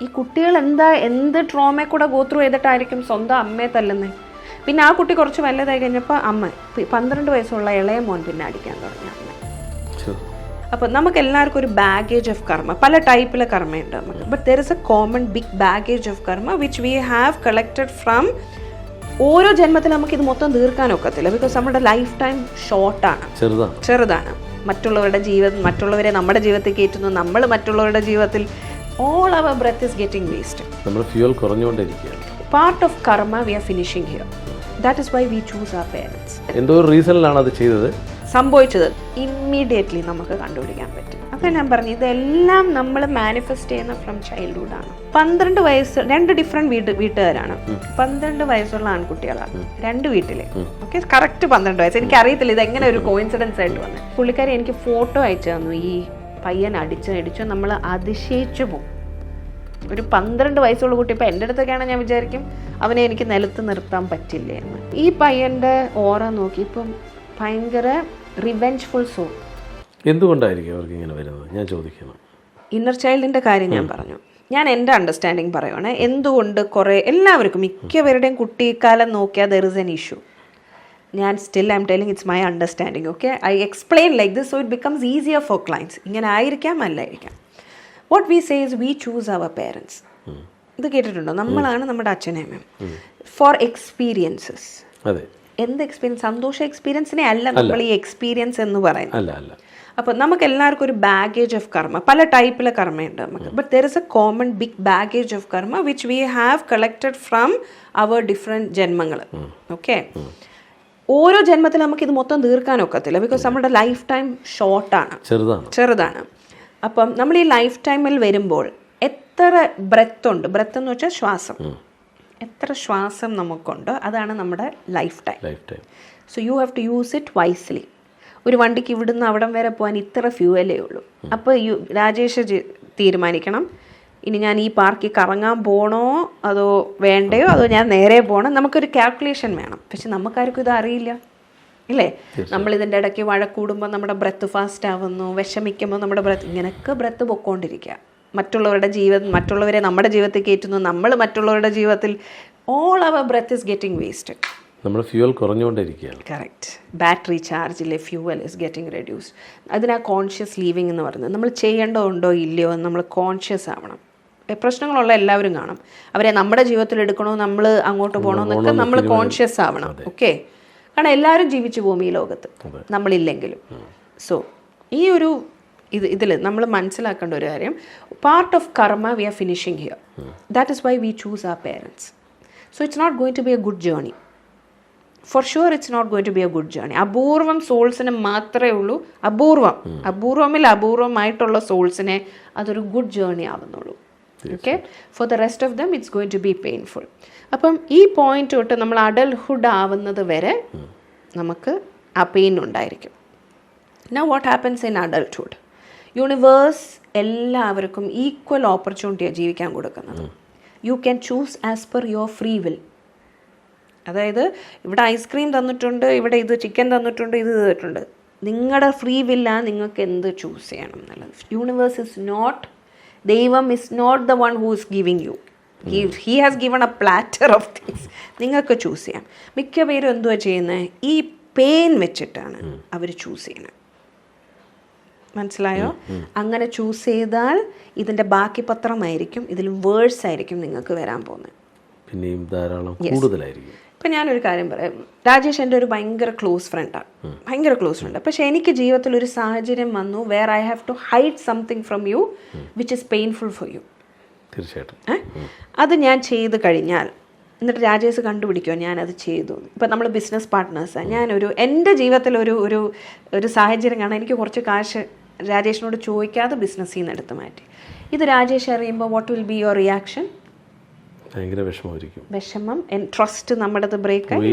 ഈ കുട്ടികൾ എന്ത് ട്രോമയെ കൂടെ ഗോ ത്രൂ ചെയ്തിട്ടായിരിക്കും സ്വന്തം അമ്മയെ തല്ലുന്നത്. പിന്നെ ആ കുട്ടി കുറച്ച് വലുതായി കഴിഞ്ഞപ്പോൾ അമ്മ 12 വയസ്സുള്ള ഇളയ മോൻ പിന്നെ അടിക്കാൻ തുടങ്ങി അമ്മ. അപ്പോൾ നമുക്ക് എല്ലാവർക്കും ഒരു ബാഗേജ് ഓഫ് കർമ്മ, പല ടൈപ്പിലെ കർമ്മയുണ്ട് നമുക്ക്. But there is a common big baggage of karma which we have collected from. ഓരോ ജന്മത്തിൽ നമുക്ക് ഇത് മൊത്തം തീർക്കാനൊക്കത്തില്ല. ബിക്കോസ് നമ്മുടെ ലൈഫ് ടൈം ഷോർട്ടാണ്, ചെറുതാണ്. മറ്റുള്ളവരെ നമ്മുടെ ജീവിതത്തിൽ കയറ്റുന്നു, നമ്മൾ മറ്റുള്ളവരുടെ ജീവിതത്തിൽ. All our breath is getting wasted. നമ്മുടെ fuel കുറഞ്ഞുകൊണ്ടിരിക്കുകയാണ്. Part of karma we are finishing here. That is why we choose our parents. എന്തോ ഒരു റീസണിലാണ് അത് ചെയ്തത്, സംഭവിച്ചത് ഇമ്മീഡിയറ്റ്ലി നമുക്ക് കണ്ടുപിടിക്കാൻ പറ്റും. അപ്പോൾ ഞാൻ പറഞ്ഞു ഇതെല്ലാം നമ്മൾ മാനിഫെസ്റ്റ് ചെയ്യുന്ന ഫ്രം ചൈൽഡ്ഹുഡ് ആണ്. 12 വയസ്സ്, 2 ഡിഫറെൻറ്റ് വീട്ടുകാരാണ്. 12 വയസ്സുള്ള ആൺകുട്ടികളാണ് 2 വീട്ടില്. ഓക്കെ, കറക്റ്റ് 12 വയസ്സ്. എനിക്ക് അറിയത്തില്ല ഇതെങ്ങനെ ഒരു കോയിൻസിഡൻസ് ആയിട്ട് വന്നത്. പുള്ളിക്കാരി എനിക്ക് ഫോട്ടോ അയച്ചു തന്നു. ഈ പയ്യൻ അടിച്ചു നമ്മൾ അതിശയിച്ചു പോകും. ഒരു 12 വയസ്സുള്ള കുട്ടി ഇപ്പം എൻ്റെ അടുത്തൊക്കെയാണ് ഞാൻ വിചാരിക്കും അവനെ എനിക്ക് നിലത്ത് നിർത്താൻ പറ്റില്ലേ എന്ന്. ഈ പയ്യൻ്റെ ഓറ നോക്കി ഇപ്പം ഭയങ്കര റിവെഞ്ച്ഫുൾ സോൾ. എന്തുകൊണ്ടായിരിക്കും അവർക്ക് ഇങ്ങനെ വരുന്നത് ഞാൻ ചോദിക്കണം. ഇന്നർ ചൈൽഡിൻ്റെ കാര്യം ഞാൻ പറഞ്ഞു. ഞാൻ എൻ്റെ അണ്ടർസ്റ്റാൻഡിങ് പറയുവാണ്. എന്തുകൊണ്ട് എല്ലാവർക്കും മിക്കവരുടെയും കുട്ടിക്കാലം നോക്കിയാൽ ദർ ഇസ് എൻ ഇഷ്യൂ. ഞാൻ I'm telling it's my understanding. Okay, I explain like this so it becomes easier for clients. ഇങ്ങനെ ആയിരിക്കാം അല്ലായിരിക്കാം. What we say is we choose our parents. ഇത് കേട്ടിട്ടുണ്ടോ? നമ്മളാണ് നമ്മുടെ അച്ഛനമ്മയും ഫോർ എക്സ്പീരിയൻസസ്. എന്ത് എക്സ്പീരിയൻസ്? സന്തോഷ എക്സ്പീരിയൻസിനെ അല്ല നമ്മൾ ഈ എക്സ്പീരിയൻസ് എന്ന് പറയുന്നത്. അപ്പോൾ നമുക്ക് എല്ലാവർക്കും ഒരു ബാഗേജ് ഓഫ് കർമ്മ, പല ടൈപ്പിലെ കർമ്മയുണ്ട് നമുക്ക്. But there is a common big baggage of karma which we have collected from our different ജന്മങ്ങൾ. ഓക്കെ, ഓരോ ജന്മത്തിൽ നമുക്ക് ഇത് മൊത്തം തീർക്കാനൊക്കത്തില്ല. ബിക്കോസ് നമ്മുടെ ലൈഫ് ടൈം ഷോർട്ടാണ്, ചെറുതാണ്. അപ്പം നമ്മൾ ഈ ലൈഫ് ടൈമിൽ വരുമ്പോൾ എത്ര ബ്രെത്ത് ഉണ്ട്, ബ്രെത്ത് എന്ന് വെച്ചാൽ ശ്വാസം, എത്ര ശ്വാസം നമുക്കുണ്ട്, അതാണ് നമ്മുടെ life time. So you have to use it wisely. ഒരു വണ്ടിക്ക് ഇവിടുന്ന് അവിടം വരെ പോകാൻ ഇത്ര ഫ്യൂവലേ ഉള്ളൂ. അപ്പോൾ രാജേഷ് തീരുമാനിക്കണം ഇനി ഞാൻ ഈ പാർക്കിൽ കറങ്ങാൻ പോകണോ അതോ വേണ്ടയോ, അതോ ഞാൻ നേരെ പോകണം. നമുക്കൊരു കാൽക്കുലേഷൻ വേണം. പക്ഷെ നമുക്കാർക്കും ഇത് അറിയില്ല, ഇല്ലേ? നമ്മൾ ഇതിൻ്റെ ഇടയ്ക്ക് വഴക്കൂടുമ്പോൾ നമ്മുടെ ബ്രെത്ത് ഫാസ്റ്റ് ആവുന്നു, വിഷമിക്കുമ്പോൾ നമ്മുടെ ബ്രെത്ത്, ഇങ്ങനെയൊക്കെ ബ്രെത്ത് പൊക്കോണ്ടിരിക്കുക. മറ്റുള്ളവരെ നമ്മുടെ ജീവിതത്തിൽ കയറ്റുന്നു, നമ്മൾ മറ്റുള്ളവരുടെ ജീവിതത്തിൽ. All our breath is getting wasted. നമ്മുടെ ഫ്യൂവൽ കുറഞ്ഞുകൊണ്ടിരിക്കുകയാണ്. കറക്റ്റ്. ബാറ്ററി ചാർജിലെ ഫ്യൂവൽ ഇസ് ഗെറ്റിംഗ് റെഡ്യൂസ്ഡ്. അതിനാ കോൺഷ്യസ് ലീവിങ് എന്ന് പറയുന്നത്. നമ്മൾ ചെയ്യേണ്ടതുണ്ടോ ഇല്ലയോ എന്ന് നമ്മൾ കോൺഷ്യസ് ആവണം. പ്രശ്നങ്ങളുള്ള എല്ലാവരും കാണും. അവരെ നമ്മുടെ ജീവിതത്തിൽ എടുക്കണോ, നമ്മൾ അങ്ങോട്ട് പോകണോ എന്നൊക്കെ നമ്മൾ കോൺഷ്യസ് ആവണം. ഓക്കെ, കാരണം എല്ലാവരും ജീവിച്ചു പോകും ഈ ലോകത്ത്, നമ്മളില്ലെങ്കിലും. സോ ഈ ഒരു ഇതിൽ നമ്മൾ മനസ്സിലാക്കേണ്ട ഒരു കാര്യം, part of karma we are finishing here. That is why we choose our parents. So it's not going to be a good journey. For sure it's not going to be a good journey. അപൂർവം സോൾസിന് മാത്രമേ ഉള്ളൂ, അപൂർവമായിട്ടുള്ള സോൾസിനെ അതൊരു good journey ആവുന്നുള്ളൂ. Okay, for the rest of them it's going to be painful. അപ്പം ഈ പോയിന്റ് തൊട്ട് നമ്മൾ അഡൽട്ട്ഹുഡ് ആവുന്നത് വരെ നമുക്ക് ആ പെയിൻ ഉണ്ടായിരിക്കും. Now what happens in adulthood? Universe എല്ലാവർക്കും ഈക്വൽ ഓപ്പർച്യൂണിറ്റിയാണ് ജീവിക്കാൻ കൊടുക്കുന്നത്. You can choose as per your free will. അതായത് ഇവിടെ ഐസ്ക്രീം തന്നിട്ടുണ്ട്, ഇവിടെ ഇത് ചിക്കൻ തന്നിട്ടുണ്ട്, ഇത് തന്നിട്ടുണ്ട്. നിങ്ങളുടെ ഫ്രീ വില്ലാണ് നിങ്ങൾക്ക് എന്ത് ചൂസ് ചെയ്യണം എന്നുള്ളത്. യൂണിവേഴ്സ് ഇസ് നോട്ട്, ദൈവം is not the one who is giving you. He has given a platter of things. നിങ്ങൾക്ക് ചൂസ് ചെയ്യാം. മിക്ക പേരും എന്തുവാ ചെയ്യുന്നത്? ഈ പെയിൻ വെച്ചിട്ടാണ് അവർ ചൂസ് ചെയ്യുന്നത്. മനസ്സിലായോ? അങ്ങനെ ചൂസ് ചെയ്താൽ ഇതിൻ്റെ ബാക്കി പത്രമായിരിക്കും, ഇതിൽ വേഴ്സ് ആയിരിക്കും നിങ്ങൾക്ക് വരാൻ പോകുന്നത്. പിന്നെയും ധാരാളം കൂടുതലായിരിക്കും. ഇപ്പം ഞാനൊരു കാര്യം പറയാം. രാജേഷ് എൻ്റെ ഒരു ഭയങ്കര ക്ലോസ് ഫ്രണ്ടാണ്, ഭയങ്കര ക്ലോസ് ഫ്രണ്ട്. പക്ഷേ എനിക്ക് ജീവിതത്തിൽ ഒരു സാഹചര്യം വന്നു where I have to hide something from you which is painful for you. തീർച്ചയായിട്ടും അത് ഞാൻ ചെയ്ത് കഴിഞ്ഞാൽ എന്നിട്ട് രാജേഷ് കണ്ടുപിടിക്കുമോ ഞാനത് ചെയ്തു. ഇപ്പം നമ്മൾ ബിസിനസ് പാർട്ട്നേഴ്സാണ്. എൻ്റെ ജീവിതത്തിൽ ഒരു സാഹചര്യം കാണാൻ എനിക്ക് കുറച്ച് കാശ് രാജേഷിനോട് ചോദിക്കാതെ ബിസിനസ്സിൽ നിന്ന് എടുത്ത് മാറ്റി. ഇത് രാജേഷ് അറിയുമ്പോൾ what will be your reaction? ഭയങ്കര വിഷമമായിരിക്കും. വിഷമം, ട്രസ്റ്റ് നമ്മുടേത് ബ്രേക്ക് ആയി,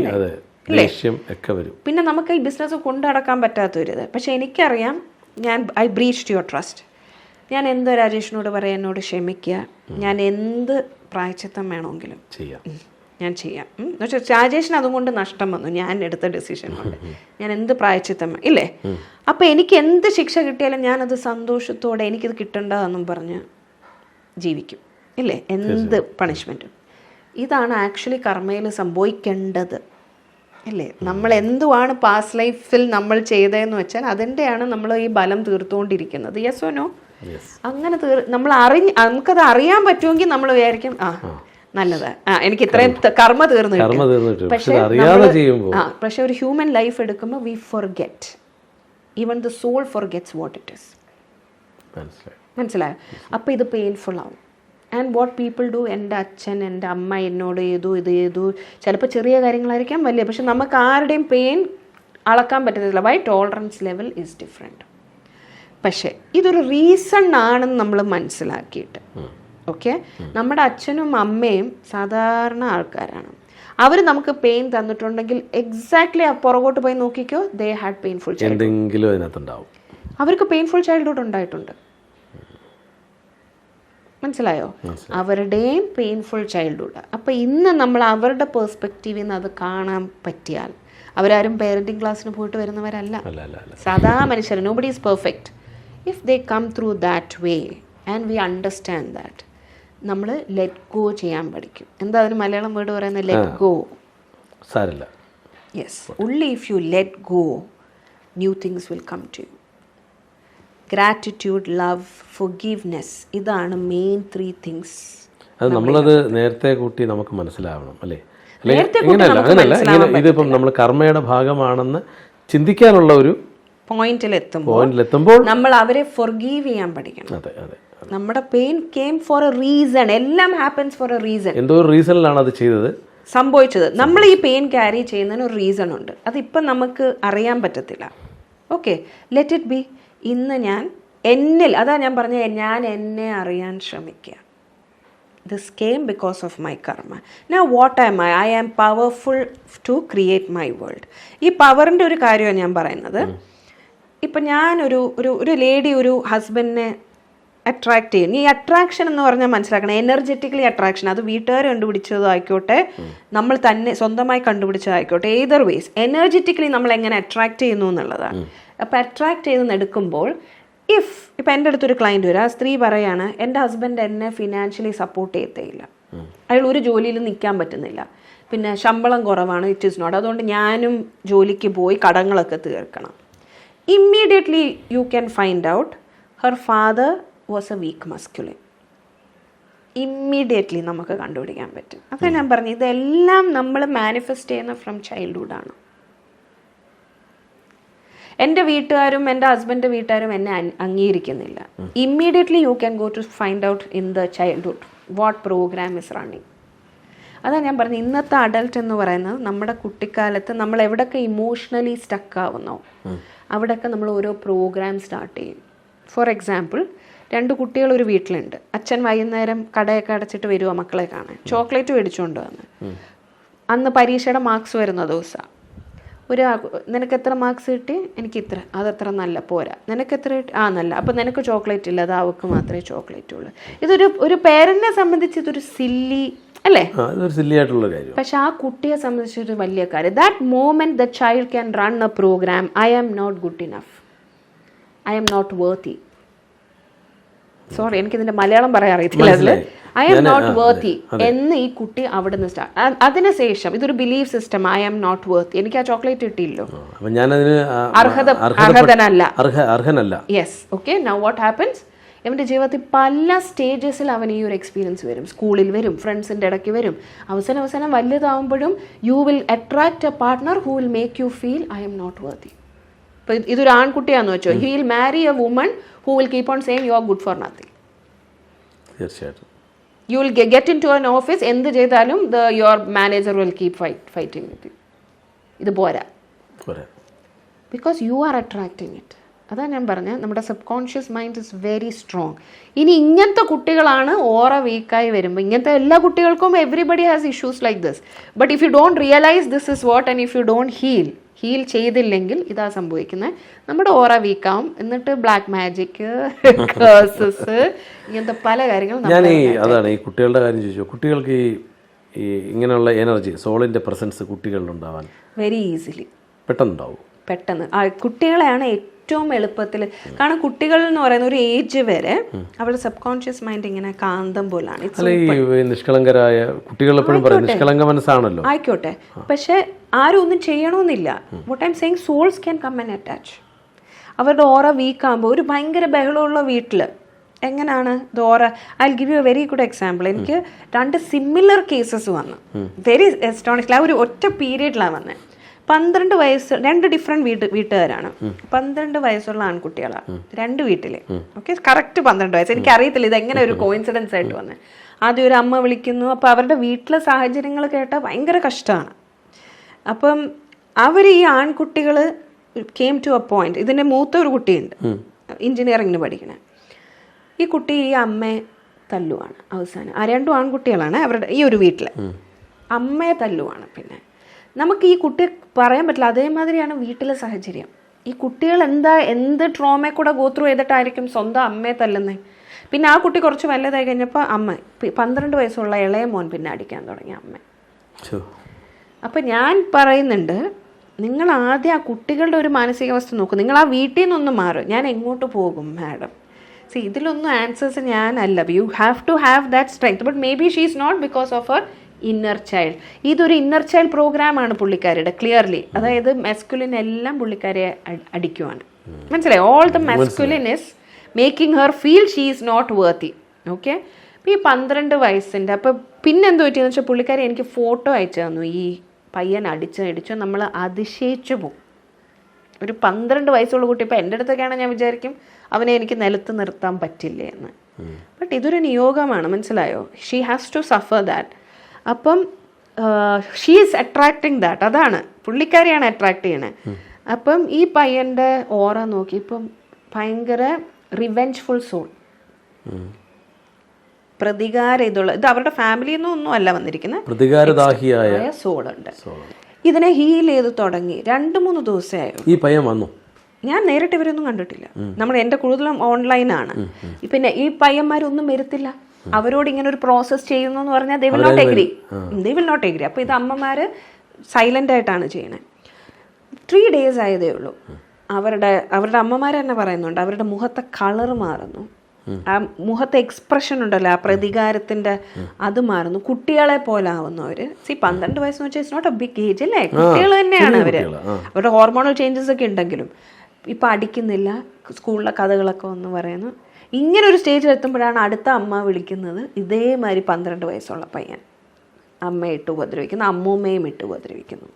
പിന്നെ നമുക്ക് ഈ ബിസിനസ് കൊണ്ടുനടക്കാൻ പറ്റാത്തൊരിത്. പക്ഷെ എനിക്കറിയാം, ഐ ബ്രീച്ച്ഡ് യുവർ ട്രസ്റ്റ്. ഞാൻ എന്ത് രാജേഷിനോട് പറയാം, എന്നോട് ക്ഷമിക്കുക, ഞാൻ എന്ത് പ്രായച്ചിത്തം വേണമെങ്കിലും ഞാൻ ചെയ്യാം. എന്നുവെച്ചാൽ രാജേഷിന് അതുകൊണ്ട് നഷ്ടം വന്നു, ഞാൻ എടുത്ത ഡെസിഷൻ കൊണ്ട്. ഞാൻ എന്ത് പ്രായച്ചിത്തം ഇല്ലേ, അപ്പം എനിക്ക് എന്ത് ശിക്ഷ കിട്ടിയാലും ഞാനത് സന്തോഷത്തോടെ എനിക്കിത് കിട്ടണ്ടെന്നും പറഞ്ഞ് ജീവിക്കും. ഇല്ലേ, എന്ത് പണിഷ്മെൻറ്റും. ഇതാണ് ആക്ച്വലി കർമ്മയിൽ സംഭവിക്കേണ്ടത് അല്ലേ. നമ്മൾ എന്തുവാണ് പാസ്റ്റ് ലൈഫിൽ നമ്മൾ ചെയ്തതെന്ന് വെച്ചാൽ അതിൻ്റെയാണ് നമ്മൾ ഈ ബലം തീർത്തുകൊണ്ടിരിക്കുന്നത്. Yes oh no? അങ്ങനെ നമ്മൾ നമുക്കത് അറിയാൻ പറ്റുമെങ്കിൽ നമ്മൾ വിചാരിക്കും നല്ലത്, എനിക്ക് ഇത്രയും കർമ്മ തീർന്നു കിട്ടും. പക്ഷെ ഒരു ഹ്യൂമൻ ലൈഫ് എടുക്കുമ്പോൾ we forget, even the soul forgets what it is. മനസ്സിലായോ? അപ്പോൾ ഇത് പെയിൻഫുൾ ആവും. ആൻഡ് വാട്ട് പീപ്പിൾ ഡു, എൻ്റെ അച്ഛൻ എൻ്റെ അമ്മ എന്നോട് ചെയ്തു, ഇത് ചെയ്തു, ചിലപ്പോൾ ചെറിയ കാര്യങ്ങളായിരിക്കാം വലിയ, പക്ഷെ നമുക്ക് ആരുടെയും പെയിൻ അളക്കാൻ പറ്റത്തില്ല. Why? Tolerance level is different. പക്ഷേ ഇതൊരു റീസൺ ആണെന്ന് നമ്മൾ മനസ്സിലാക്കിയിട്ട്, ഓക്കെ, നമ്മുടെ അച്ഛനും അമ്മയും സാധാരണ ആൾക്കാരാണ്. അവർ നമുക്ക് പെയിൻ തന്നിട്ടുണ്ടെങ്കിൽ എക്സാക്ട്ലി പുറകോട്ട് പോയി നോക്കിക്കോ, ദേ ഹാഡ് പെയിൻഫുൾ ചൈൽഡ്ഹുഡ്. അവർക്ക് പെയിൻഫുൾ ചൈൽഡ്ഹുഡ് ഉണ്ടായിട്ടുണ്ട്. മനസ്സിലായോ? അവരുടെയും പെയിൻഫുൾ ചൈൽഡ്ഹുഡ്. അപ്പോൾ ഇന്ന് നമ്മൾ അവരുടെ പേഴ്സ്പെക്റ്റീവിൽ നിന്ന് അത് കാണാൻ പറ്റിയാൽ, അവരാരും പേരൻറ്റിങ് ക്ലാസ്സിന് പോയിട്ട് വരുന്നവരല്ല, സാധാ മനുഷ്യർ. Nobody is perfect. If they come through that way and we understand that, നമ്മൾ ലെറ്റ് ഗോ ചെയ്യാൻ പഠിക്കും. എന്താ അതിന് മലയാളം വേർഡ് പറയുന്നത്? Let go. സാരില്ല. Yes, only if you let go, new things will come to you. Gratitude, love, forgiveness, ഇതാണ് main 3 things. അത് നമ്മളത് നേരത്തെ കൂട്ടി നമുക്ക് മനസ്സിലാവണം അല്ലേ? അങ്ങനെയല്ല, ഇതിപ്പം നമ്മൾ കർമ്മയുടെ ഭാഗമാണെന്ന് ചിന്തിക്കാനുള്ള ഒരു പോയിന്റിൽ എത്തുമ്പോൾ നമ്മൾ അവരെ ഫൊർഗീവ് ചെയ്യാൻ പഠിക്കണം. അതെ അതെ, നമ്മുടെ pain came four A reason. എല്ലാം ഹാപ്പൻസ് ഫോർ എ റീസൺ. എന്തോ ഒരു റീസണിലാണ് അത് ചെയ്തത്, സംഭവിച്ചത്. നമ്മൾ ഈ പെയിൻ ക്യാരി ചെയ്യുന്നതിന് ഒരു റീസൺ ഉണ്ട്. അതിപ്പം നമുക്ക് അറിയാൻ പറ്റത്തില്ല. Okay, let it be. ഇന്ന് ഞാൻ എന്നിൽ, അതാ ഞാൻ പറഞ്ഞ, ഞാൻ എന്നെ അറിയാൻ ശ്രമിക്കുക. This came because of my karma. Now what am I? I am powerful to create my world. ഈ പവറിൻ്റെ ഒരു കാര്യമാണ് ഞാൻ പറയുന്നത്. ഇപ്പം ഞാനൊരു ഒരു ലേഡി ഒരു ഹസ്ബൻഡിനെ അട്രാക്ട് ചെയ്യും. ഈ അട്രാക്ഷൻ എന്ന് പറഞ്ഞാൽ മനസ്സിലാക്കണം, എനർജറ്റിക്കലി അട്രാക്ഷൻ. അത് വീട്ടുകാർ കണ്ടുപിടിച്ചതായിക്കോട്ടെ, നമ്മൾ തന്നെ സ്വന്തമായി കണ്ടുപിടിച്ചതായിക്കോട്ടെ, ഏതർ വേസ് എനർജറ്റിക്കലി നമ്മൾ എങ്ങനെ അട്രാക്ട് ചെയ്യുന്നു എന്നുള്ളതാണ്. അപ്പോൾ അട്രാക്ട് ചെയ്ത് എടുക്കുമ്പോൾ ഇപ്പം എൻ്റെ അടുത്തൊരു ക്ലയൻറ്റ് വരും, ആ സ്ത്രീ പറയാണ്, എൻ്റെ ഹസ്ബൻഡ് എന്നെ ഫിനാൻഷ്യലി സപ്പോർട്ട് ചെയ്യത്തേയില്ല, അയാൾ ഒരു ജോലിയിൽ നിൽക്കാൻ പറ്റുന്നില്ല, പിന്നെ ശമ്പളം കുറവാണ്, ഇറ്റ് ഈസ് നോട്ട്, അതുകൊണ്ട് ഞാനും ജോലിക്ക് പോയി കടങ്ങളൊക്കെ തീർക്കണം. Immediately you can find out her father was a weak masculine. Immediately നമുക്ക് കണ്ടുപിടിക്കാൻ പറ്റും. അതാണ് ഞാൻ പറഞ്ഞു, ഇതെല്ലാം നമ്മൾ മാനിഫെസ്റ്റ് ചെയ്യുന്ന ഫ്രം ചൈൽഡ്ഹുഡാണ്. എൻ്റെ വീട്ടുകാരും എൻ്റെ ഹസ്ബൻഡിൻ്റെ വീട്ടുകാരും എന്നെ അംഗീകരിക്കുന്നില്ല. Immediately you can go to find out in the childhood what program is running. അതാണ് ഞാൻ പറഞ്ഞത്, ഇന്നത്തെ അഡൽട്ട് എന്ന് പറയുന്നത് നമ്മുടെ കുട്ടിക്കാലത്ത് നമ്മൾ എവിടെയൊക്കെ ഇമോഷണലി സ്റ്റക്ക് ആവുന്നോ അവിടെയൊക്കെ നമ്മൾ ഓരോ പ്രോഗ്രാം സ്റ്റാർട്ട് ചെയ്യും. ഫോർ എക്സാമ്പിൾ, 2 കുട്ടികൾ ഒരു വീട്ടിലുണ്ട്. അച്ഛൻ വൈകുന്നേരം കടയൊക്കെ അടച്ചിട്ട് വരുമോ മക്കളെ കാണാൻ, ചോക്ലേറ്റ് മേടിച്ചുകൊണ്ട് വന്ന്. അന്ന് പരീക്ഷയുടെ മാർക്സ് വരുന്ന ദിവസമാണ്. നിനക്ക് എത്ര മാർക്സ് കിട്ടി? എനിക്ക് ഇത്ര. അതത്ര നല്ല പോരാ. നിനക്ക് എത്ര കിട്ടി? നല്ല. അപ്പം നിനക്ക് ചോക്ലേറ്റ് ഇല്ല, അത് അവൾക്ക് മാത്രമേ ചോക്ലേറ്റ് ഉള്ളൂ. ഒരു പേരൻറ്റിനെ സംബന്ധിച്ച് ഇതൊരു സില്ലി അല്ലേ, പക്ഷെ ആ കുട്ടിയെ സംബന്ധിച്ചൊരു വലിയ കാര്യം. That moment the child can run a program, I am not good enough, I am not worthy. Sorry, എനിക്കിതിന്റെ മലയാളം പറയാൻ അറിയത്തില്ല. ഐ ആം നോട്ട് വർത്തി എന്ന് ഈ കുട്ടി അവിടെ നിന്ന് സ്റ്റാർട്ട്. അതിനുശേഷം ഇതൊരു belief system, I am not worthy, എനിക്ക് ആ ചോക്ലേറ്റ് കിട്ടിയില്ലോ, അർഹനല്ല. Yes, okay. Now what happens? അവൻ്റെ ജീവിതത്തിൽ പല സ്റ്റേജസിൽ അവൻ ഈ ഒരു എക്സ്പീരിയൻസ് വരും. സ്കൂളിൽ വരും, ഫ്രണ്ട്സിൻ്റെ ഇടയ്ക്ക് വരും. അവസാനം വലുതാവുമ്പോഴും you will attract a partner who will make you feel I'm not worthy. ഇപ്പോൾ ഇതൊരു ആൺകുട്ടിയാണെന്ന് വെച്ചോ, he will marry a woman who will keep on saying you are good for nothing. തീർച്ചയായിട്ടും you will get into an office, എന്ത് ചെയ്താലും your manager will keep fighting with you. ഇത് പോരാ, because you are attracting it. അതാണ് ഞാൻ പറഞ്ഞത്, നമ്മുടെ subconscious mind is very strong. ഇനി ഇങ്ങനത്തെ കുട്ടികളാണ് ഓറ വീക്കായി വരുമ്പോൾ, ഇങ്ങനത്തെ എല്ലാ കുട്ടികൾക്കും everybody has issues like this. But if you don't realize this is what and if you don't heal ചെയ്തില്ലെങ്കിൽ ഇതാ സംഭവിക്കുന്നത്, നമ്മുടെ ഓറ വീക്കാവും. എന്നിട്ട് ബ്ലാക്ക് മാജിക്, കേഴ്സസ്, ഇങ്ങനത്തെ പല കാര്യങ്ങളും. ഞാൻ അതാണ് ഈ കുട്ടികളുടെ കാര്യം ചോദിച്ചു. കുട്ടികൾക്ക് ഈ ഇങ്ങനെയുള്ള എനർജി, സോളിൻ്റെ പ്രസൻസ് കുട്ടികളിലുണ്ടാവാൻ വെരി ഈസിലി പെട്ടെന്നുണ്ടാവും. കുട്ടികളെയാണ് ഏറ്റവും എളുപ്പത്തിൽ, കാരണം കുട്ടികൾ എന്ന് പറയുന്ന ഒരു ഏജ് വരെ അവരുടെ സബ് കോൺഷ്യസ് മൈൻഡ് ഇങ്ങനെ കാന്തം പോലാണ്. അല്ല, ഈ നിഷ്കളങ്കരായ കുട്ടികൾ എപ്പോഴും പറയും നിഷ്കളങ്ക മനസ്സാണല്ലോ. ആയിക്കോട്ടെ, പക്ഷെ ആരും ഒന്നും ചെയ്യണമെന്നില്ല. What I'm saying, souls can come and attach. അവരുടെ ഓറ വീക്ക് ആകുമ്പോൾ, ഒരു ഭയങ്കര ബഹളമുള്ള വീട്ടിൽ എങ്ങനെയാണ് aura, I give you a very good example. എനിക്ക് 2 സിമിലർ കേസസ് വന്നു, വെരി എസ്റ്റോണിഷ്ഡ്. ആ ഒരു ഒറ്റ പീരീഡിലാണ് വന്നത്. 12 വയസ്സ്, 2 ഡിഫറെൻറ്റ് വീട്ടുകാരാണ്. 12 വയസ്സുള്ള ആൺകുട്ടികളാണ് 2 വീട്ടില്. ഓക്കെ, കറക്റ്റ് 12 വയസ്സ്. എനിക്ക് അറിയത്തില്ല ഇതെങ്ങനെ ഒരു കോയിൻസിഡൻസ് ആയിട്ട് വന്നത്. ആദ്യം ഒരു അമ്മ വിളിക്കുന്നു. അപ്പോൾ അവരുടെ വീട്ടിലെ സാഹചര്യങ്ങൾ കേട്ടാൽ ഭയങ്കര കഷ്ടമാണ്. അപ്പം അവർ, ഈ ആൺകുട്ടികൾ കെയിം ടു എ പോയിന്റ്. ഇതിൻ്റെ മൂത്ത ഒരു കുട്ടിയുണ്ട്, എഞ്ചിനീയറിങ്ങിന് പഠിക്കണേ. ഈ കുട്ടി ഈ അമ്മയെ തല്ലുവാണ് അവസാനം. ആ 2 ആൺകുട്ടികളാണ് അവരുടെ ഈ ഒരു വീട്ടിൽ. അമ്മയെ തല്ലുവാണ്. പിന്നെ നമുക്ക് ഈ കുട്ടിയെ പറയാൻ പറ്റില്ല. അതേമാതിരിയാണ് വീട്ടിലെ സാഹചര്യം. ഈ കുട്ടികൾ എന്ത് ട്രോമയെ കൂടെ ഗോത്രൂ ചെയ്തിട്ടായിരിക്കും സ്വന്തം അമ്മയെ തല്ലുന്നത്. പിന്നെ ആ കുട്ടി കുറച്ച് വലുതായി കഴിഞ്ഞപ്പോൾ അമ്മ, 12 വയസ്സുള്ള ഇളയ മോൻ പിന്നെ അടിക്കാൻ തുടങ്ങി അമ്മ. അപ്പം ഞാൻ പറയുന്നുണ്ട്, നിങ്ങൾ ആദ്യം ആ കുട്ടികളുടെ ഒരു മാനസികാവസ്ഥ നോക്കും. നിങ്ങൾ ആ വീട്ടിൽ നിന്നൊന്ന് മാറും. ഞാൻ എങ്ങോട്ട് പോകും മാഡം? സി, ഇതിലൊന്നും ആൻസേഴ്സ് ഞാനല്ല. You have to have that strength. But maybe she is not because of her inner child. ഇതൊരു ഇന്നർ ചൈൽഡ് പ്രോഗ്രാമാണ് പുള്ളിക്കാരിയുടെ, ക്ലിയർലി. അതായത് മെസ്കുലിൻ എല്ലാം പുള്ളിക്കാരെ അടിക്കുവാണ്. മനസ്സിലായി? All the masculine is making her feel she is not worthy. Okay, അപ്പോൾ ഈ 12 വയസ്സിൻ്റെ അപ്പോൾ പിന്നെന്ത് പറ്റിയെന്ന് വെച്ചാൽ, പുള്ളിക്കാരി എനിക്ക് ഫോട്ടോ അയച്ചു തന്നു. ഈ പയ്യൻ അടിച്ചോ നമ്മൾ അതിശയിച്ചു പോകും. ഒരു 12 വയസ്സുള്ള കുട്ടി ഇപ്പോൾ എൻ്റെ അടുത്തൊക്കെയാണ്, ഞാൻ വിചാരിക്കും അവനെ എനിക്ക് നിലത്ത് നിർത്താൻ പറ്റില്ലേ എന്ന്. ബട്ട് ഇതൊരു നിയോഗമാണ്, മനസ്സിലായോ? She has to suffer that. അപ്പം ഷീ ഈസ് അട്രാക്ടിങ് ദാറ്റ്. അതാണ്, പുള്ളിക്കാരിയാണ് അട്രാക്ട് ചെയ്യണേ. അപ്പം ഈ പയ്യൻ്റെ ഓറ നോക്കി, ഇപ്പം ഭയങ്കര റിവെഞ്ച്ഫുൾ സോൾ, പ്രതികാര ഇതുള്ള, ഇത് അവരുടെ ഫാമിലിയിൽ നിന്നും ഒന്നും അല്ല വന്നിരിക്കുന്നത്, പ്രതികാരദാഹിയായ സോളുണ്ട്. ഇതിനെ ഹീൽ ചെയ്ത് തുടങ്ങി 2-3 ദിവസമായോ ഈ പയ്യൻ വന്നു. ഞാൻ നേരിട്ട് ഇവരൊന്നും കണ്ടിട്ടില്ല. എൻ്റെ കൂടുതലും ഓൺലൈനാണ്. പിന്നെ ഈ പയ്യന്മാരൊന്നും വരത്തില്ല. അവരോട് ഇങ്ങനെ ഒരു പ്രോസസ് ചെയ്യുന്നു എന്ന് പറഞ്ഞാൽ ദേ വിൽ നോട്ട് എഗ്രി. അപ്പോൾ ഇത് അമ്മമാർ സൈലൻ്റ് ആയിട്ടാണ് ചെയ്യണേ. 3 days ആയതേ ഉള്ളൂ. അവരുടെ അമ്മമാർ തന്നെ പറയുന്നുണ്ട്, അവരുടെ മുഖത്തെ കളർ മാറുന്നു, ആ മുഖത്തെ എക്സ്പ്രഷൻ ഉണ്ടല്ലോ, ആ പ്രതികാരത്തിന്റെ അത് മാറുന്നു, കുട്ടികളെ പോലെ ആവുന്നു അവര്. 12 വയസ്സെന്ന് വെച്ചാൽ it's not a big age അല്ലേ, കുട്ടികൾ തന്നെയാണ് അവര്. അവരുടെ ഹോർമോണൽ ചേഞ്ചസ് ഒക്കെ ഉണ്ടെങ്കിലും ഇപ്പൊ അടിക്കുന്നില്ല, സ്കൂളിലെ കഥകളൊക്കെ ഒന്ന് പറയുന്നു. ഇങ്ങനെ ഒരു സ്റ്റേജിൽ എത്തുമ്പോഴാണ് അടുത്ത അമ്മ വിളിക്കുന്നത് ഇതേമാതിരി 12 വയസ്സുള്ള പയ്യൻ അമ്മയെ ഇട്ട് ഉപദ്രവിക്കുന്നു, അമ്മൂമ്മയും ഇട്ട് ഉപദ്രവിക്കുന്നു.